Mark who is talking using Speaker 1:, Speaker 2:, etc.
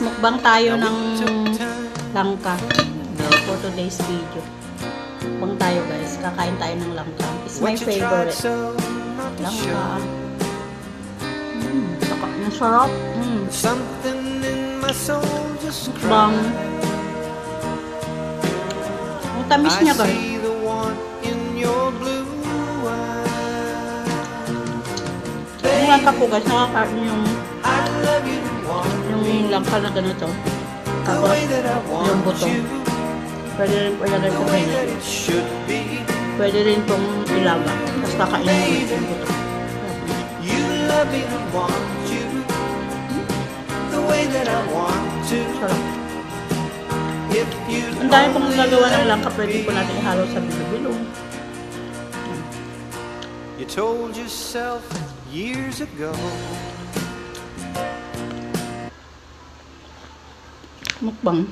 Speaker 1: guys, mukbang tayo ng langka for today's video. Mukbang tayo guys, kakain tayo ng langka. It's my favorite. Langka. Masarap. Mukbang. Ang tamis niya guys. Yung langka po guys, nakakain yung langka na ganito. Tapos yung buto. Pwede rin po ilagay sa mainit. Pwede rin pong ilaga. Tapos kakainin mo yung buto. Sarap. Ang dami pong nagawa ng langka. Pwede po natin ihalo sa bilo-bilo.
Speaker 2: You told yourself years ago.
Speaker 1: Mukbang.